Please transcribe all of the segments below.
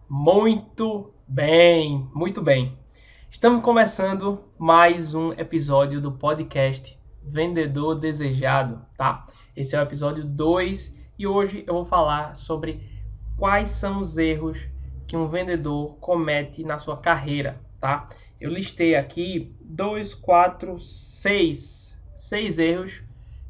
Muito bem, muito bem. Estamos começando mais um episódio do podcast Vendedor Desejado, tá? Esse é o episódio 2 e hoje eu vou falar sobre quais são os erros que um vendedor comete na sua carreira, tá? Eu listei aqui 6 erros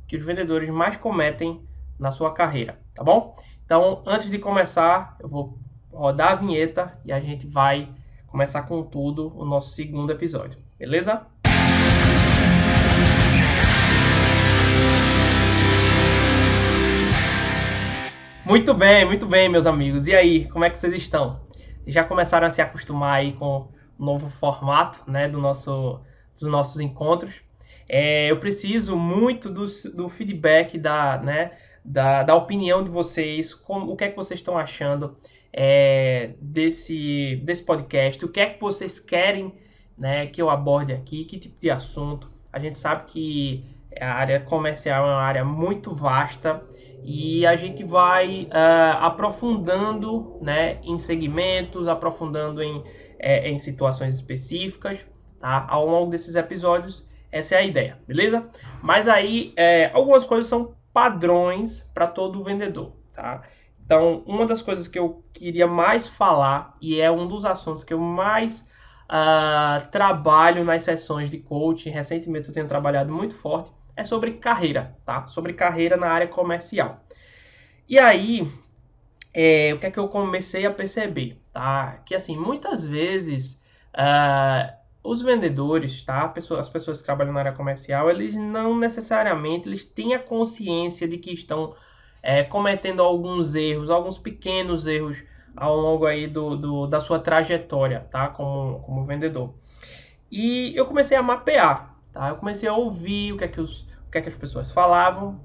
que os vendedores mais cometem na sua carreira, tá bom? Então, antes de começar, eu vou rodar a vinheta e a gente vai começar com tudo o nosso segundo episódio, beleza? Muito bem, meus amigos. E aí, como é que vocês estão? Já começaram a se acostumar aí com o novo formato, né, dos nossos encontros? Eu preciso muito do feedback da opinião de vocês, o que é que vocês estão achando desse podcast, o que é que vocês querem, né, que eu aborde aqui, que tipo de assunto. A gente sabe que a área comercial é uma área muito vasta e a gente vai aprofundando, né, em segmentos, aprofundando em situações específicas, tá? Ao longo desses episódios, essa é a ideia, beleza? Mas aí, algumas coisas são padrões para todo vendedor, tá? Então, uma das coisas que eu queria mais falar, e é um dos assuntos que eu mais trabalho nas sessões de coaching, recentemente eu tenho trabalhado muito forte, é sobre carreira, tá? Sobre carreira na área comercial. E aí, o que é que eu comecei a perceber, tá? Que assim, muitas vezes os vendedores, tá? As pessoas que trabalham na área comercial, eles não necessariamente eles têm a consciência de que estão cometendo alguns erros, alguns pequenos erros ao longo aí da sua trajetória, tá? Como vendedor. E eu comecei a mapear, tá? Eu comecei a ouvir o que é que as pessoas falavam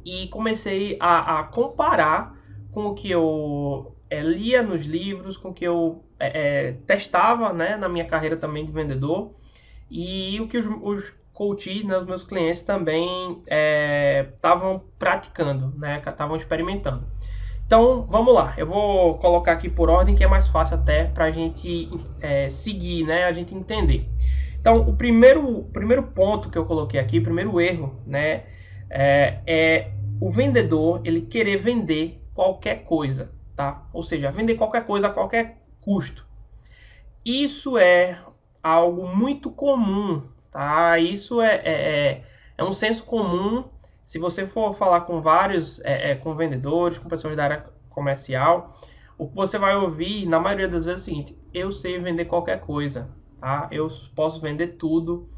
e comecei a comparar com o que eu lia nos livros, com o que eu testava, né, na minha carreira também de vendedor e o que os coaches, né, os meus clientes também estavam praticando, né, estavam experimentando. Então, vamos lá. Eu vou colocar aqui por ordem, que é mais fácil até para a gente seguir, né? A gente entender. Então, o primeiro ponto que eu coloquei aqui, o primeiro erro, né? É o vendedor, ele querer vender qualquer coisa, tá? Ou seja, vender qualquer coisa a qualquer custo. Isso é algo muito comum, tá? Isso é um senso comum. Se você for falar com vários, com vendedores, com pessoas da área comercial, o que você vai ouvir, na maioria das vezes, é o seguinte: eu sei vender qualquer coisa, tá? Eu posso vender tudo.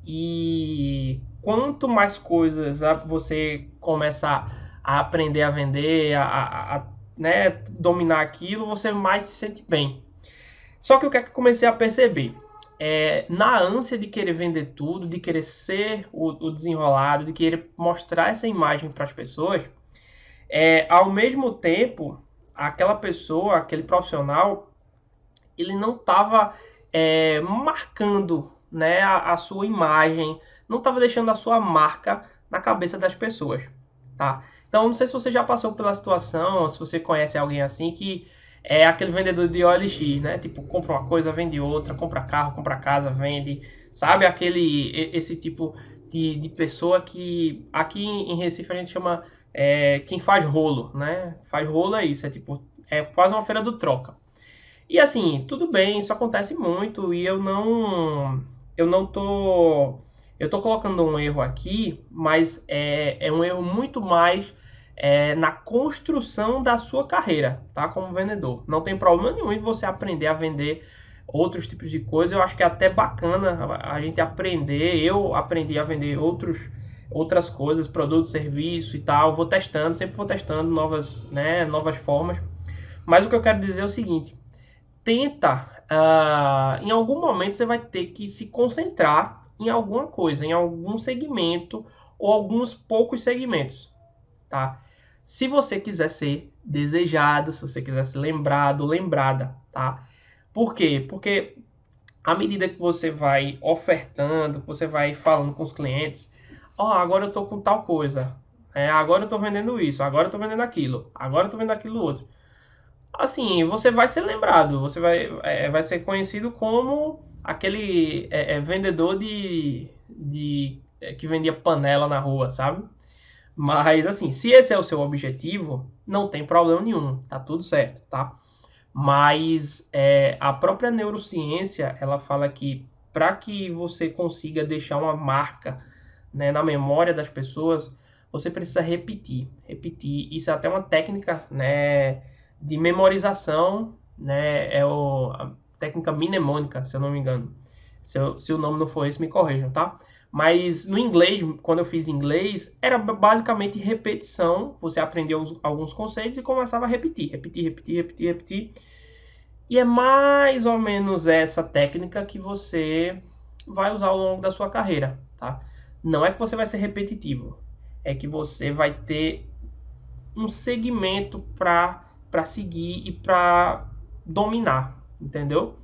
E quanto mais coisas você começar a aprender a vender, né, dominar aquilo, você mais se sente bem. Só que o que é que eu comecei a perceber? Na ânsia de querer vender tudo, de querer ser o desenrolado, de querer mostrar essa imagem para as pessoas, ao mesmo tempo, aquela pessoa, aquele profissional, ele não estava marcando, né, a sua imagem, não estava deixando a sua marca na cabeça das pessoas, tá? Então, não sei se você já passou pela situação, se você conhece alguém assim que é aquele vendedor de OLX, né? Tipo, compra uma coisa, vende outra, compra carro, compra casa, vende, sabe? Esse tipo de pessoa que aqui em Recife a gente chama quem faz rolo, né? Faz rolo é isso, é tipo, é quase uma feira do troca. E assim, tudo bem, isso acontece muito e eu tô colocando um erro aqui, mas é um erro muito mais na construção da sua carreira, tá? Como vendedor. Não tem problema nenhum de você aprender a vender outros tipos de coisas. Eu acho que é até bacana a gente aprender. Eu aprendi a vender outras coisas, produtos, serviço e tal. Vou testando, sempre vou testando novas formas. Mas o que eu quero dizer é o seguinte: tenta, em algum momento você vai ter que se concentrar em alguma coisa, em algum segmento ou alguns poucos segmentos, tá? Se você quiser ser desejado, se você quiser ser lembrado, lembrada, tá? Por quê? Porque à medida que você vai ofertando, que você vai falando com os clientes, agora eu tô com tal coisa, agora eu tô vendendo isso, agora eu tô vendendo aquilo, agora eu tô vendendo aquilo outro. Assim, você vai ser lembrado, você vai ser conhecido como aquele vendedor que vendia panela na rua, sabe? Mas, assim, se esse é o seu objetivo, não tem problema nenhum, tá tudo certo, tá? Mas a própria neurociência, ela fala que para que você consiga deixar uma marca, né, na memória das pessoas, você precisa repetir, repetir. Isso é até uma técnica, né, de memorização, né, a técnica mnemônica, se eu não me engano. Se o nome não for esse, me corrijam, tá? Mas no inglês, quando eu fiz inglês, era basicamente repetição. Você aprendia alguns conceitos e começava a repetir, repetir, repetir, repetir, repetir. E é mais ou menos essa técnica que você vai usar ao longo da sua carreira, tá? Não é que você vai ser repetitivo, é que você vai ter um segmento para seguir e para dominar, entendeu?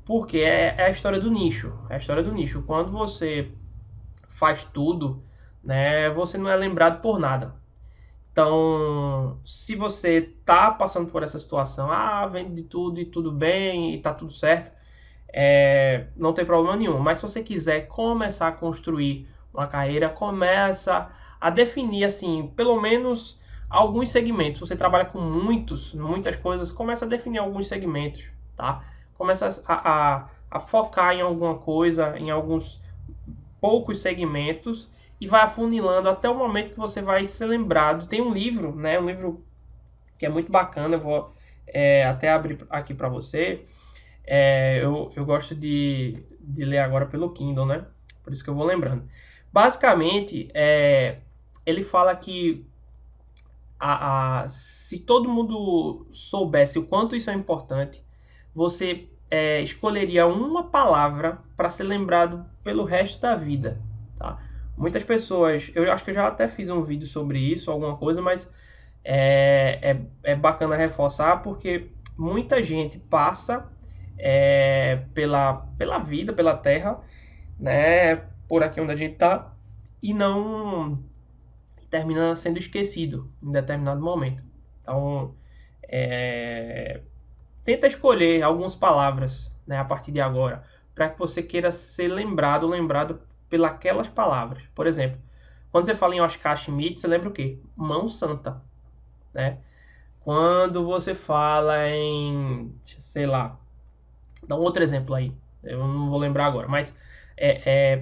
Porque é a história do nicho, é a história do nicho. Quando você faz tudo, né, você não é lembrado por nada. Então, se você tá passando por essa situação, vende de tudo e tudo bem e tá tudo certo, não tem problema nenhum. Mas se você quiser começar a construir uma carreira, começa a definir, assim, pelo menos alguns segmentos. Você trabalha com muitas coisas, começa a definir alguns segmentos, tá? Começa a focar em alguma coisa, em alguns poucos segmentos e vai afunilando até o momento que você vai ser lembrado. Tem um livro, né? Um livro que é muito bacana, eu vou até abrir aqui para você. Eu gosto de ler agora pelo Kindle, né? Por isso que eu vou lembrando. Basicamente, ele fala que se todo mundo soubesse o quanto isso é importante, você escolheria uma palavra para ser lembrado pelo resto da vida, tá? Muitas pessoas, eu acho que eu já até fiz um vídeo sobre isso, alguma coisa, mas é bacana reforçar porque muita gente passa pela vida, pela terra, né, por aqui onde a gente tá, e não termina sendo esquecido em determinado momento. Então, tenta escolher algumas palavras, né, a partir de agora, para que você queira ser lembrado pelas palavras. Por exemplo, quando você fala em Oscar Schmidt, você lembra o quê? Mão Santa, né? Quando você fala em, sei lá, dá um outro exemplo aí, eu não vou lembrar agora, mas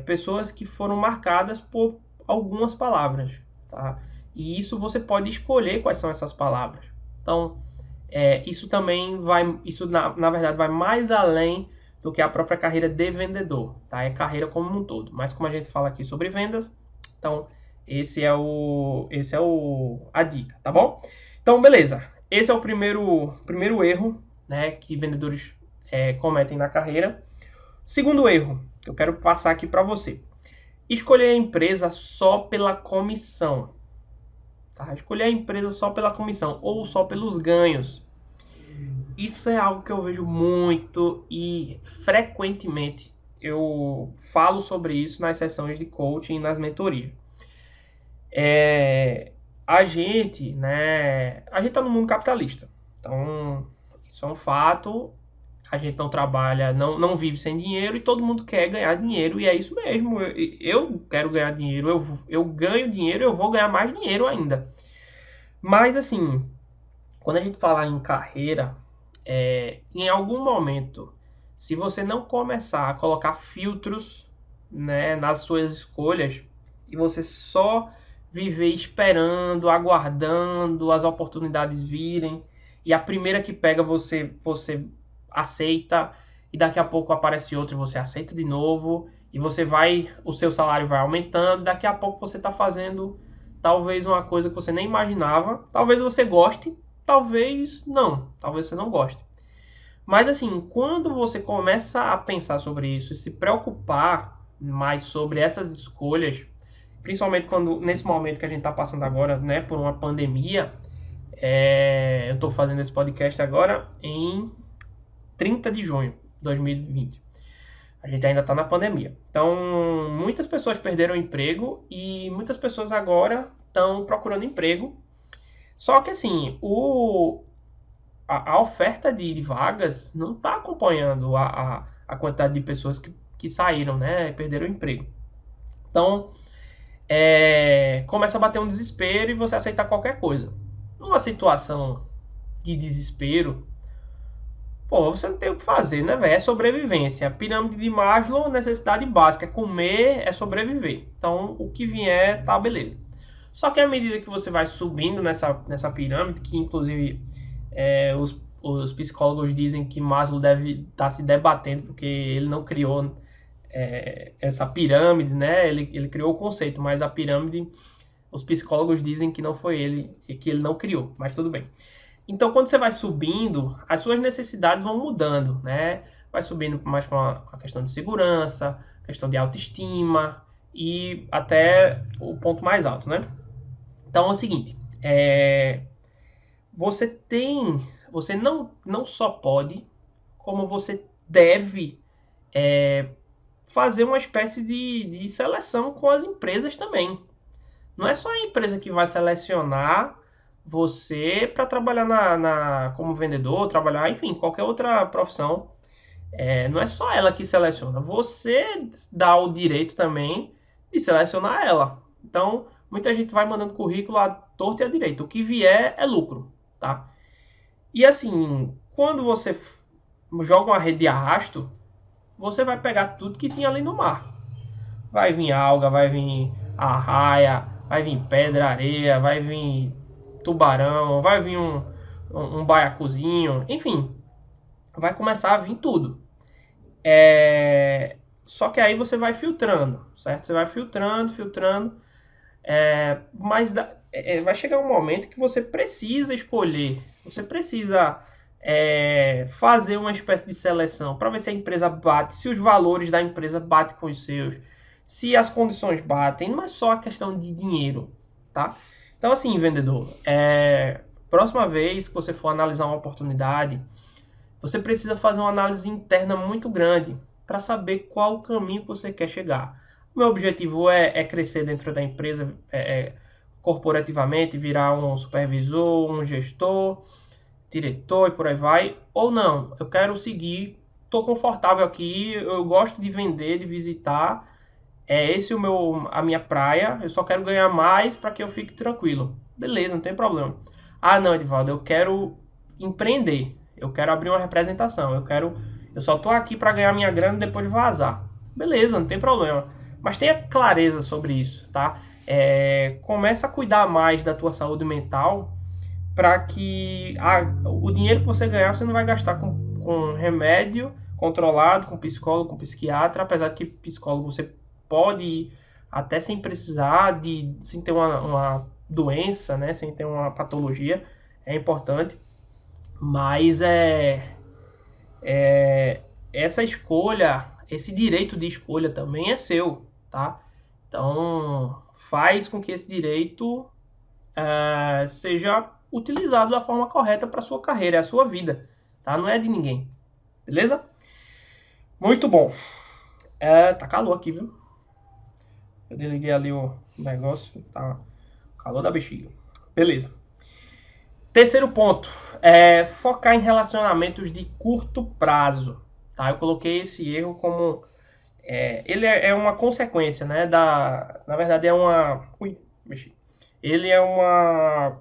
pessoas que foram marcadas por algumas palavras, tá? E isso você pode escolher quais são essas palavras. Então, isso também isso na verdade vai mais além do que a própria carreira de vendedor, tá? É carreira como um todo. Mas como a gente fala aqui sobre vendas, então esse é a dica, tá bom? Então, beleza. Esse é o primeiro erro, né, que vendedores cometem na carreira. Segundo erro, que eu quero passar aqui para você. Escolher a empresa só pela comissão. Tá? Escolher a empresa só pela comissão ou só pelos ganhos. Isso é algo que eu vejo muito e frequentemente eu falo sobre isso nas sessões de coaching e nas mentorias. A gente tá no mundo capitalista. Então, isso é um fato. A gente não trabalha, não vive sem dinheiro e todo mundo quer ganhar dinheiro e é isso mesmo. Eu quero ganhar dinheiro, eu ganho dinheiro, eu vou ganhar mais dinheiro ainda. Mas assim, quando a gente fala em carreira, em algum momento, se você não começar a colocar filtros, né, nas suas escolhas e você só viver esperando, aguardando as oportunidades virem e a primeira que pega você aceita e daqui a pouco aparece outra e você aceita de novo e o seu salário vai aumentando, daqui a pouco você está fazendo talvez uma coisa que você nem imaginava, talvez você goste, talvez você não goste. Mas assim, quando você começa a pensar sobre isso e se preocupar mais sobre essas escolhas, principalmente nesse momento que a gente está passando agora, né, por uma pandemia, eu estou fazendo esse podcast agora em 30 de junho de 2020. A gente ainda está na pandemia. Então, muitas pessoas perderam o emprego e muitas pessoas agora estão procurando emprego. Só que assim, a oferta de vagas não está acompanhando a quantidade de pessoas que saíram, né? Perderam o emprego. Então, começa a bater um desespero e você aceitar qualquer coisa. Numa situação de desespero, pô, você não tem o que fazer, né, velho? É sobrevivência. Pirâmide de Maslow, necessidade básica. É comer, é sobreviver. Então, o que vier, tá beleza. Só que à medida que você vai subindo nessa pirâmide, que inclusive os psicólogos dizem que Maslow deve estar se debatendo, porque ele não criou essa pirâmide, né? Ele criou o conceito, mas a pirâmide, os psicólogos dizem que não foi ele, que ele não criou, mas tudo bem. Então, quando você vai subindo, as suas necessidades vão mudando, né? Vai subindo mais para a questão de segurança, questão de autoestima e até o ponto mais alto, né? Então é o seguinte, você não só pode, como você deve fazer uma espécie de seleção com as empresas também. Não é só a empresa que vai selecionar você para trabalhar como vendedor, trabalhar, enfim, qualquer outra profissão. Não é só ela que seleciona. Você dá o direito também de selecionar ela. Então, muita gente vai mandando currículo à torta e à direita. O que vier é lucro, tá? E assim, quando você joga uma rede de arrasto, você vai pegar tudo que tinha ali no mar. Vai vir alga, vai vir arraia, vai vir pedra, areia, vai vir tubarão, vai vir um baiacuzinho, enfim, vai começar a vir tudo. Só que aí você vai filtrando, certo? Você vai filtrando, mas vai chegar um momento que você precisa escolher, você precisa fazer uma espécie de seleção para ver se a empresa bate, se os valores da empresa batem com os seus, se as condições batem. Não é só a questão de dinheiro, tá? Então, assim, vendedor, próxima vez que você for analisar uma oportunidade, você precisa fazer uma análise interna muito grande para saber qual o caminho que você quer chegar. O meu objetivo é crescer dentro da empresa corporativamente, virar um supervisor, um gestor, diretor e por aí vai, ou não, eu quero seguir, estou confortável aqui, eu gosto de vender, de visitar, esse a minha praia, eu só quero ganhar mais para que eu fique tranquilo. Beleza, não tem problema. Ah, não, Edivaldo, eu quero empreender, eu quero abrir uma representação, eu só estou aqui para ganhar minha grana e depois vazar. Beleza, não tem problema. Mas tenha clareza sobre isso, tá? Começa a cuidar mais da tua saúde mental para que o dinheiro que você ganhar você não vai gastar com remédio controlado, com psicólogo, com psiquiatra, apesar de que psicólogo você pode ir até sem precisar, sem ter uma doença, né, sem ter uma patologia, é importante, mas essa escolha, esse direito de escolha também é seu, tá? Então, faz com que esse direito seja utilizado da forma correta para sua carreira, é a sua vida, tá? Não é de ninguém, beleza? Muito bom. Tá calor aqui, viu? Eu desliguei ali o negócio, tá calor da bexiga. Beleza. Terceiro ponto, focar em relacionamentos de curto prazo, tá? Eu coloquei esse erro como ele é uma consequência, né? Na verdade é uma, ele é uma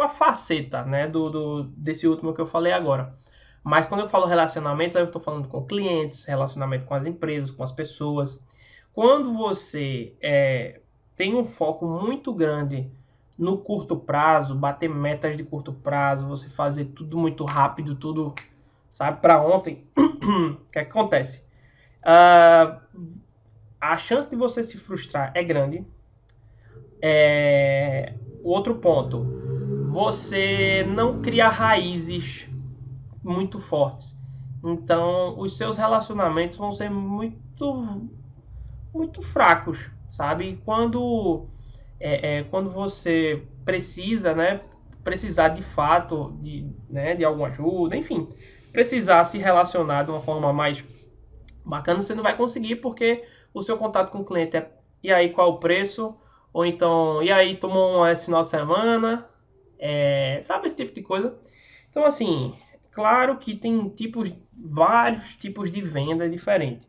faceta, né, desse último que eu falei agora. Mas quando eu falo relacionamentos, aí eu estou falando com clientes, relacionamento com as empresas, com as pessoas. Quando você tem um foco muito grande no curto prazo, bater metas de curto prazo, você fazer tudo muito rápido, tudo, sabe, para ontem, o que acontece? A chance de você se frustrar é grande. Outro ponto, você não cria raízes muito fortes. Então, os seus relacionamentos vão ser muito, muito fracos, sabe? Quando você precisa, né, precisar de fato de alguma ajuda, enfim, precisar se relacionar de uma forma mais bacana, você não vai conseguir porque o seu contato com o cliente e aí, qual o preço? Ou então, e aí, tomou esse final de semana? sabe esse tipo de coisa? Então, assim, claro que tem vários tipos de venda diferentes.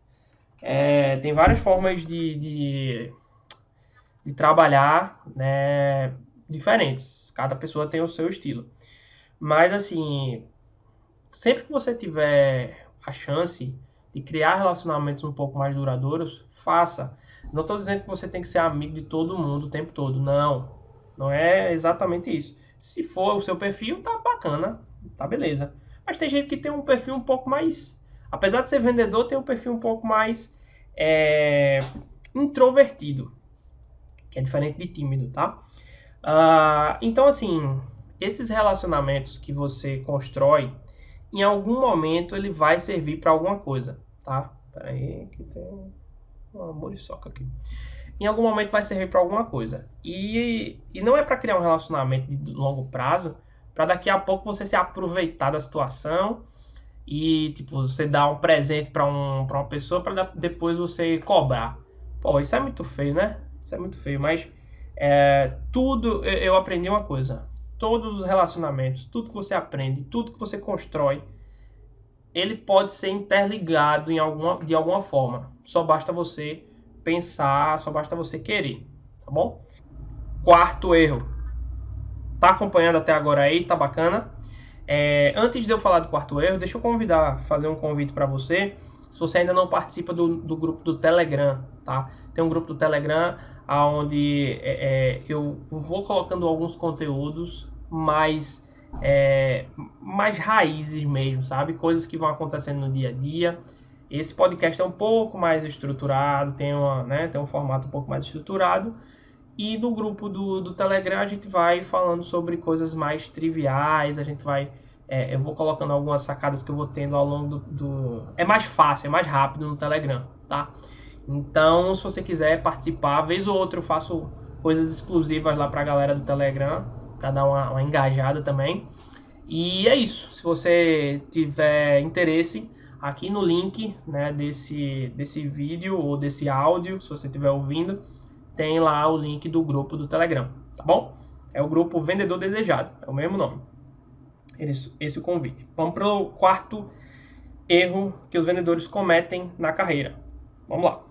Tem várias formas de trabalhar, né, diferentes. Cada pessoa tem o seu estilo. Mas, assim, sempre que você tiver a chance de criar relacionamentos um pouco mais duradouros, faça. Não estou dizendo que você tem que ser amigo de todo mundo o tempo todo. Não. Não é exatamente isso. Se for o seu perfil, tá bacana. Tá beleza. Mas tem gente que tem um perfil um pouco mais... Apesar de ser vendedor, tem um perfil um pouco mais introvertido. Que é diferente de tímido, tá? Então, assim, esses relacionamentos que você constrói, em algum momento ele vai servir para alguma coisa, tá? Pera aí, que tem uma muriçoca aqui. Em algum momento vai servir para alguma coisa. E não é para criar um relacionamento de longo prazo, para daqui a pouco você se aproveitar da situação e tipo você dar um presente para uma pessoa para depois você cobrar. Pô, isso é muito feio, né? Isso é muito feio, mas tudo eu aprendi uma coisa. Todos os relacionamentos, tudo que você aprende, tudo que você constrói, ele pode ser interligado de alguma forma. Só basta você pensar, só basta você querer, tá bom? Quarto erro. Tá acompanhando até agora aí? Tá bacana? Antes de eu falar do quarto erro, deixa eu fazer um convite para você. Se você ainda não participa do grupo do Telegram, tá? Tem um grupo do Telegram onde eu vou colocando alguns conteúdos mais raízes mesmo, sabe? Coisas que vão acontecendo no dia a dia. Esse podcast é um pouco mais estruturado, tem um formato um pouco mais estruturado. E no grupo do Telegram a gente vai falando sobre coisas mais triviais, eu vou colocando algumas sacadas que eu vou tendo ao longo É mais fácil, é mais rápido no Telegram, tá? Então, se você quiser participar, vez ou outra eu faço coisas exclusivas lá pra galera do Telegram, pra dar uma engajada também. E é isso. Se você tiver interesse, aqui no link, né, desse vídeo ou desse áudio, se você estiver ouvindo, tem lá o link do grupo do Telegram, tá bom? É o grupo Vendedor Desejado, é o mesmo nome. Esse é o convite. Vamos para o quarto erro que os vendedores cometem na carreira. Vamos lá.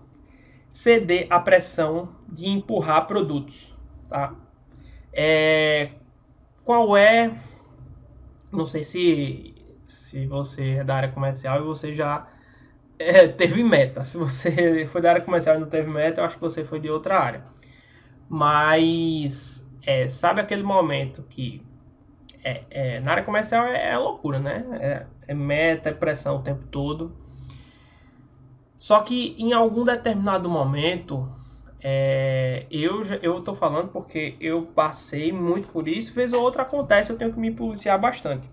Ceder à pressão de empurrar produtos, tá? Qual é... Não sei se você é da área comercial e você já teve meta. Se você foi da área comercial e não teve meta, eu acho que você foi de outra área. Mas sabe aquele momento que na área comercial é loucura, né? É meta, é pressão o tempo todo. Só que em algum determinado momento, eu tô falando porque eu passei muito por isso, vez ou outra acontece, eu tenho que me policiar bastante.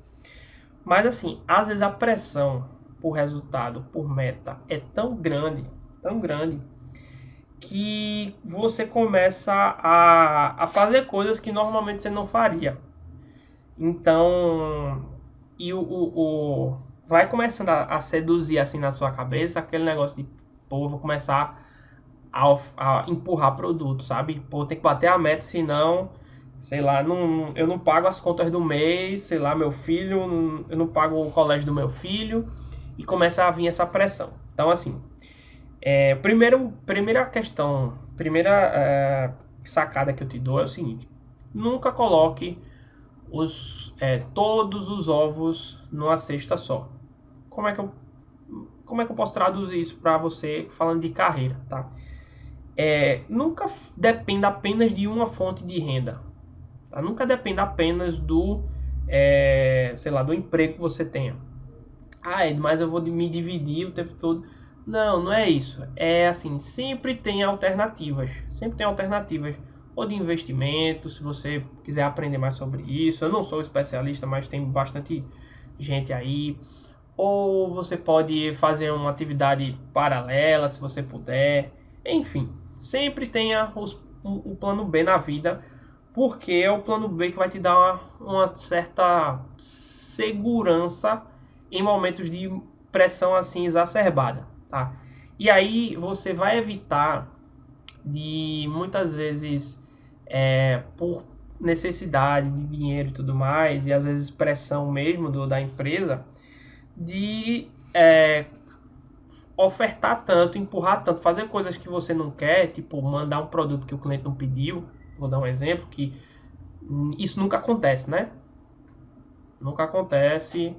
Mas assim, às vezes a pressão por resultado, por meta, é tão grande, que você começa a fazer coisas que normalmente você não faria. Então, vai começando a seduzir assim na sua cabeça aquele negócio de, pô, vou começar a empurrar produto, sabe? Pô, tem que bater a meta, senão, sei lá, eu não pago as contas do mês, sei lá, meu filho, eu não pago o colégio do meu filho, e começa a vir essa pressão. Então, assim, primeira sacada que eu te dou é o seguinte: nunca coloque todos os ovos numa cesta só. Como é que eu posso traduzir isso para você falando de carreira, tá? Nunca dependa apenas de uma fonte de renda, tá? Nunca dependa apenas sei lá, do emprego que você tenha. Mas eu vou me dividir o tempo todo. Não é isso. É assim, sempre tem alternativas. Sempre tem alternativas. Ou de investimento, se você quiser aprender mais sobre isso. Eu não sou especialista, mas tem bastante gente aí. Ou você pode fazer uma atividade paralela, se você puder. Enfim, sempre tenha o plano B na vida, porque é o plano B que vai te dar uma certa segurança em momentos de pressão assim exacerbada, tá? E aí você vai evitar de muitas vezes necessidade de dinheiro e tudo mais, e às vezes pressão mesmo da empresa, de ofertar tanto, empurrar tanto, fazer coisas que você não quer, tipo mandar um produto que o cliente não pediu. Vou dar um exemplo que isso nunca acontece, né? Nunca acontece.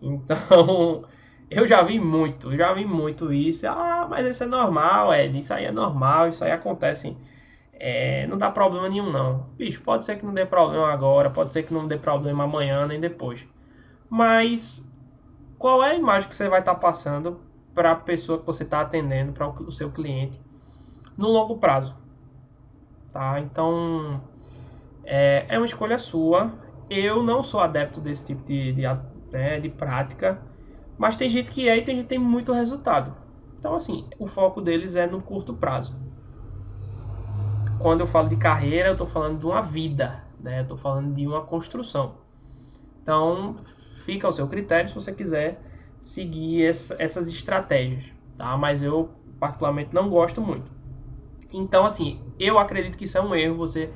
Então, eu já vi muito isso. Ah, mas isso é normal, Ed, isso aí é normal, isso aí acontece. Não dá problema nenhum, não. Bicho, pode ser que não dê problema agora, pode ser que não dê problema amanhã nem depois. Mas qual é a imagem que você vai estar passando para a pessoa que você está atendendo, para o seu cliente, no longo prazo? Tá? Então, é uma escolha sua. Eu não sou adepto desse tipo de prática, mas tem gente que é e tem gente que tem muito resultado. Então, assim, o foco deles é no curto prazo. Quando eu falo de carreira, eu estou falando de uma vida, né? Eu estou falando de uma construção. Então, fica ao seu critério se você quiser seguir essas estratégias, tá? Mas eu, particularmente, não gosto muito. Então, assim, eu acredito que isso é um erro, você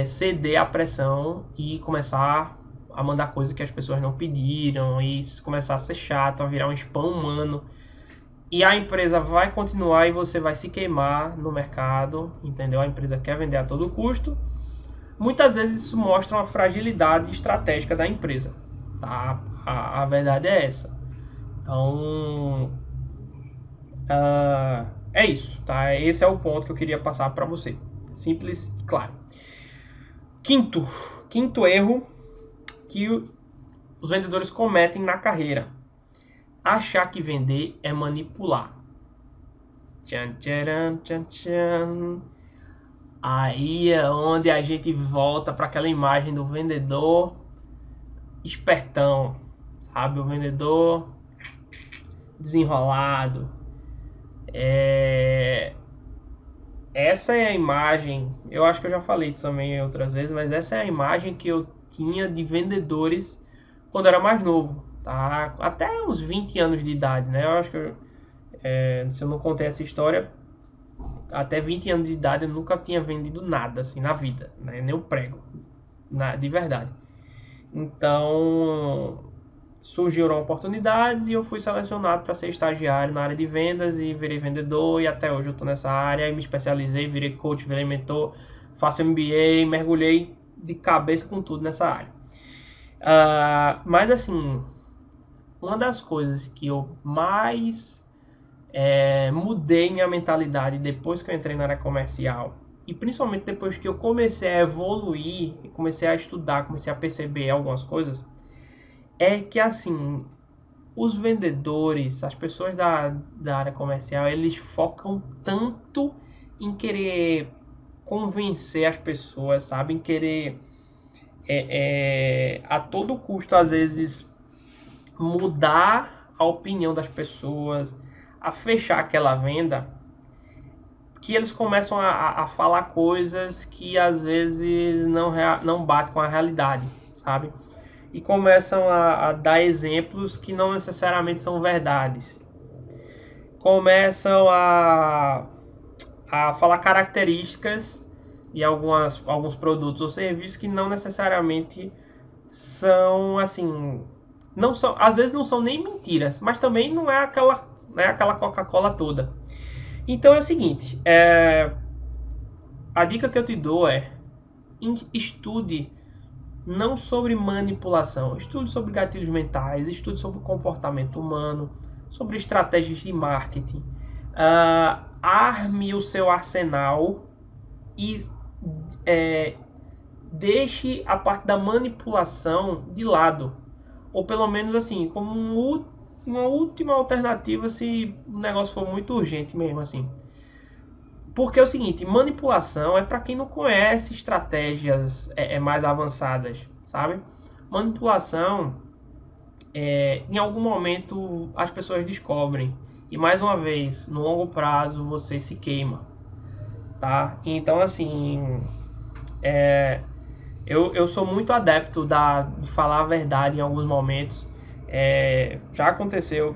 ceder à pressão e começar a mandar coisas que as pessoas não pediram, e começar a ser chato, a virar um spam humano. E a empresa vai continuar e você vai se queimar no mercado, entendeu? A empresa quer vender a todo custo. Muitas vezes isso mostra uma fragilidade estratégica da empresa, tá? A verdade é essa. Então, é isso, tá? Esse é o ponto que eu queria passar para você. Simples e claro. Quinto erro que os vendedores cometem na carreira: achar que vender é manipular. Tchan, tcharam, tchan, tchan. Aí é onde a gente volta para aquela imagem do vendedor espertão, sabe? O vendedor desenrolado. Essa é a imagem, eu acho que eu já falei isso também outras vezes, mas essa é a imagem que eu tinha de vendedores quando eu era mais novo, tá? Até uns 20 anos de idade, né? Eu acho que se eu não contei essa história, até 20 anos de idade eu nunca tinha vendido nada assim na vida, né? Nem o prego, de verdade. Então surgiram oportunidades e eu fui selecionado para ser estagiário na área de vendas e virei vendedor, e até hoje eu estou nessa área e me especializei, virei coach, virei mentor, faço MBA, mergulhei de cabeça com tudo nessa área. Mas assim, uma das coisas que eu mais mudei minha mentalidade depois que eu entrei na área comercial, e principalmente depois que eu comecei a evoluir, comecei a estudar, comecei a perceber algumas coisas, é que assim, os vendedores, as pessoas da área comercial, eles focam tanto em querer convencer as pessoas, sabe? Em querer a todo custo, às vezes, mudar a opinião das pessoas, a fechar aquela venda, que eles começam a falar coisas que às vezes não batem com a realidade, sabe? E começam a dar exemplos que não necessariamente são verdades. Começam a falar características de alguns produtos ou serviços que não necessariamente são assim, não são, às vezes não são nem mentiras, mas também não é aquela Coca-Cola toda. Então é o seguinte, a dica que eu te dou é: estude não sobre manipulação, estude sobre gatilhos mentais, estude sobre o comportamento humano, sobre estratégias de marketing. Arme o seu arsenal e deixe a parte da manipulação de lado, ou pelo menos assim, como uma última alternativa se o negócio for muito urgente mesmo assim. Porque é o seguinte, manipulação é para quem não conhece estratégias mais avançadas, sabe? Manipulação, em algum momento as pessoas descobrem. E mais uma vez, no longo prazo você se queima, tá? Então assim, eu sou muito adepto de falar a verdade em alguns momentos. Já aconteceu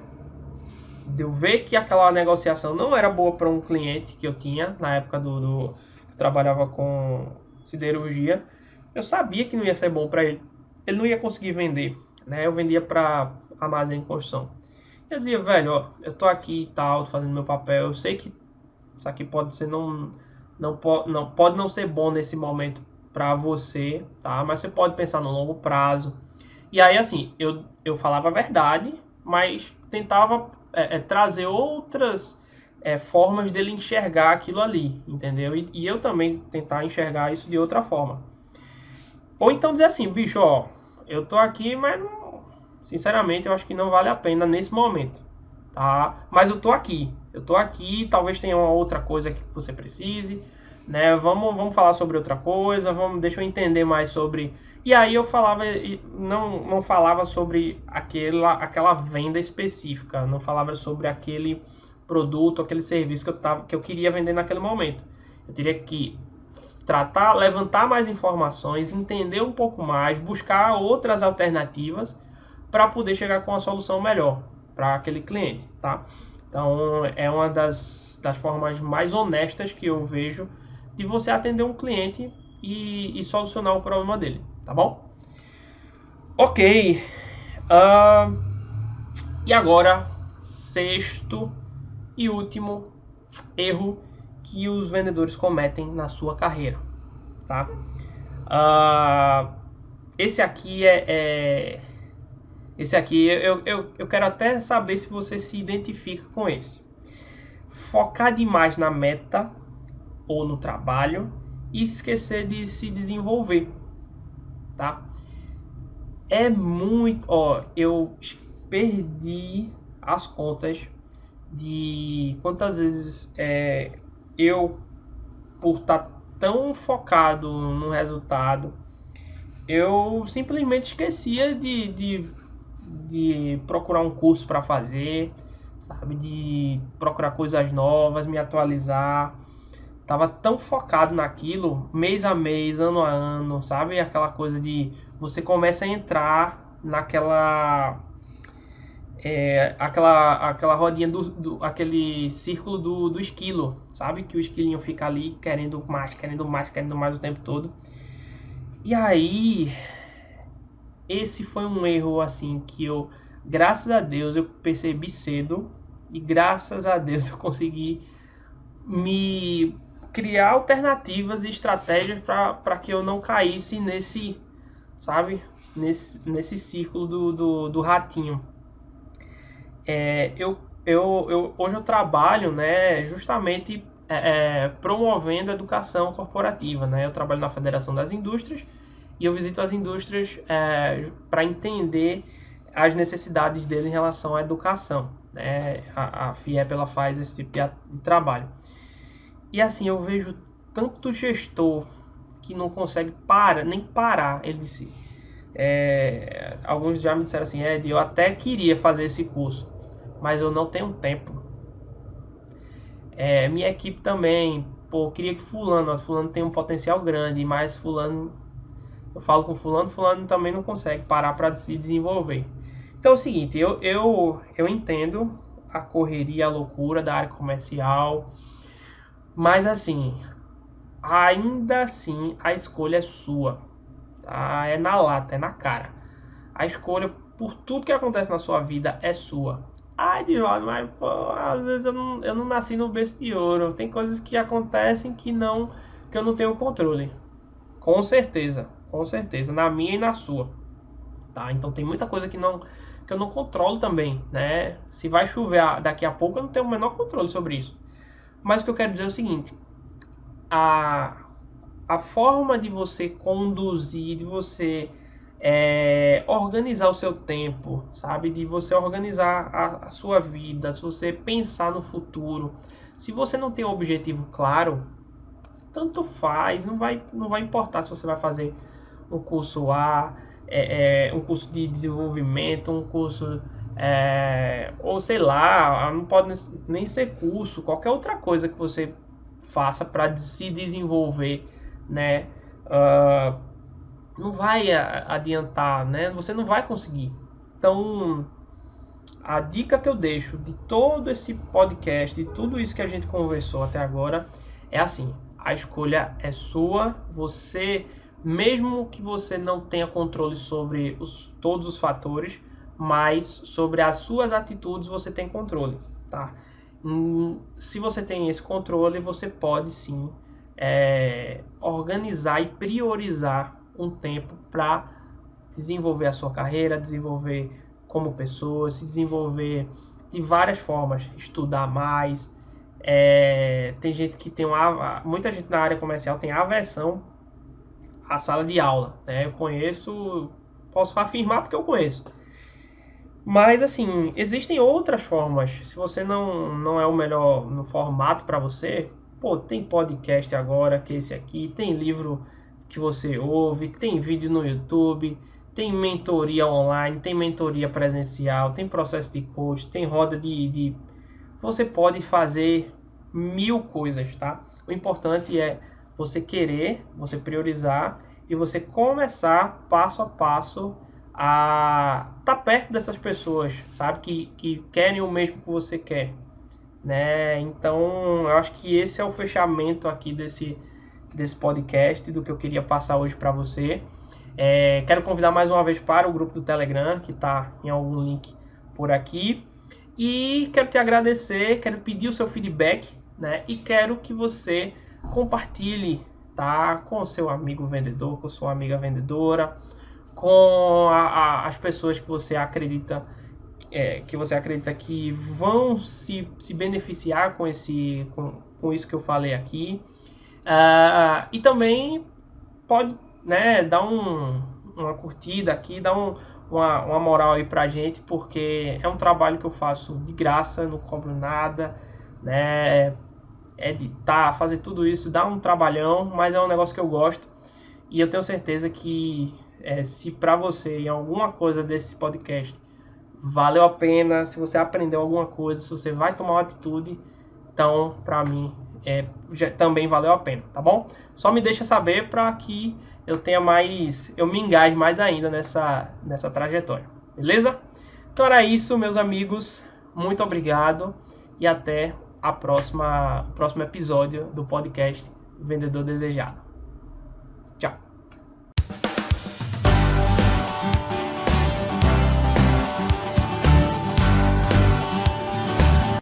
de eu ver que aquela negociação não era boa para um cliente que eu tinha na época que eu trabalhava com siderurgia, eu sabia que não ia ser bom para ele. Ele não ia conseguir vender, né? Eu vendia para armazém de construção. Eu dizia, velho, ó, eu tô aqui e tal, fazendo meu papel. Eu sei que isso aqui pode ser não pode não ser bom nesse momento para você, tá? Mas você pode pensar no longo prazo. E aí, assim, eu falava a verdade, mas tentava trazer outras formas dele enxergar aquilo ali, entendeu? E eu também tentar enxergar isso de outra forma. Ou então dizer assim, bicho, ó, eu tô aqui, mas sinceramente eu acho que não vale a pena nesse momento, tá? Mas eu tô aqui, talvez tenha uma outra coisa que você precise, né? Vamos falar sobre outra coisa, deixa eu entender mais sobre. E aí eu falava, não falava sobre aquela venda específica, não falava sobre aquele produto, aquele serviço que eu queria vender naquele momento. Eu teria que tratar, levantar mais informações, entender um pouco mais, buscar outras alternativas para poder chegar com uma solução melhor para aquele cliente, tá? Então é uma das formas mais honestas que eu vejo de você atender um cliente e solucionar o problema dele, tá bom? Ok. Uh, e agora, sexto e último erro que os vendedores cometem na sua carreira, tá? Esse aqui esse aqui eu quero até saber se você se identifica com esse. Focar demais na meta ou no trabalho e esquecer de se desenvolver, tá? É muito, ó, eu perdi as contas de quantas vezes eu, por estar tão focado no resultado, eu simplesmente esquecia de procurar um curso para fazer, sabe? De procurar coisas novas, me atualizar. Tava tão focado naquilo, mês a mês, ano a ano, sabe? Aquela coisa de você começa a entrar naquela aquela rodinha aquele círculo do esquilo, sabe? Que o esquilinho fica ali querendo mais, querendo mais, querendo mais o tempo todo. E aí, esse foi um erro assim que graças a Deus, eu percebi cedo e graças a Deus eu consegui me criar alternativas e estratégias para que eu não caísse nesse, sabe, nesse círculo do ratinho. Hoje eu trabalho, né, justamente promovendo a educação corporativa, né? Eu trabalho na Federação das Indústrias e eu visito as indústrias para entender as necessidades deles em relação à educação, né? A FIEP ela faz esse tipo de trabalho. E assim, eu vejo tanto gestor que não consegue nem parar. Ele disse, alguns já me disseram assim, Ed, eu até queria fazer esse curso, mas eu não tenho tempo. Minha equipe também, pô, queria que fulano tem um potencial grande, mas fulano, eu falo com fulano também não consegue parar para se desenvolver. Então é o seguinte, eu entendo a correria, a loucura da área comercial, mas assim, ainda assim a escolha é sua, tá? É na lata, é na cara. A escolha por tudo que acontece na sua vida é sua. Ai, Divaldo, mas pô, às vezes eu não nasci no berço de ouro. Tem coisas que acontecem que eu não tenho controle. Com certeza, na minha e na sua, tá? Então tem muita coisa que eu não controlo também, né? Se vai chover daqui a pouco, eu não tenho o menor controle sobre isso. Mas o que eu quero dizer é o seguinte: a forma de você conduzir, de você organizar o seu tempo, sabe? De você organizar a sua vida, se você pensar no futuro. Se você não tem um objetivo claro, tanto faz, não vai importar se você vai fazer um curso um curso de desenvolvimento, um curso, ou sei lá, não pode nem ser curso, qualquer outra coisa que você faça para se desenvolver, né? Não vai adiantar, né? Você não vai conseguir. Então, a dica que eu deixo de todo esse podcast, de tudo isso que a gente conversou até agora, é assim: a escolha é sua, você mesmo que você não tenha controle sobre todos os fatores, mas sobre as suas atitudes você tem controle, tá? Se você tem esse controle, você pode sim organizar e priorizar um tempo para desenvolver a sua carreira, desenvolver como pessoa, se desenvolver de várias formas, estudar mais. Tem gente que tem muita gente na área comercial tem aversão à sala de aula, né? Eu conheço, posso afirmar porque eu conheço. Mas assim, existem outras formas. Se você não é o melhor no formato para você, pô, tem podcast agora, que é esse aqui, tem livro que você ouve, tem vídeo no YouTube, tem mentoria online, tem mentoria presencial, tem processo de coach, tem roda de... Você pode fazer 1000 coisas, tá? O importante é você querer, você priorizar e você começar passo a passo a estar perto dessas pessoas, sabe? Que querem o mesmo que você quer, né? Então, eu acho que esse é o fechamento aqui desse podcast, do que eu queria passar hoje para você. Quero convidar mais uma vez para o grupo do Telegram, que está em algum link por aqui. E quero te agradecer, quero pedir o seu feedback, né? E quero que você compartilhe, tá? Com o seu amigo vendedor, com sua amiga vendedora, com as pessoas que você acredita que vão se beneficiar com isso que eu falei aqui. E também pode, né, dar uma curtida aqui, dar uma moral aí pra gente, porque é um trabalho que eu faço de graça, não cobro nada, né? Editar, fazer tudo isso dá um trabalhão, mas é um negócio que eu gosto. E eu tenho certeza que se pra você em alguma coisa desse podcast valeu a pena, se você aprendeu alguma coisa, se você vai tomar uma atitude, então pra mim também valeu a pena, tá bom? Só me deixa saber para que eu me engaje mais ainda nessa trajetória, beleza? Então era isso, meus amigos, muito obrigado e até o próximo episódio do podcast Vendedor Desejado.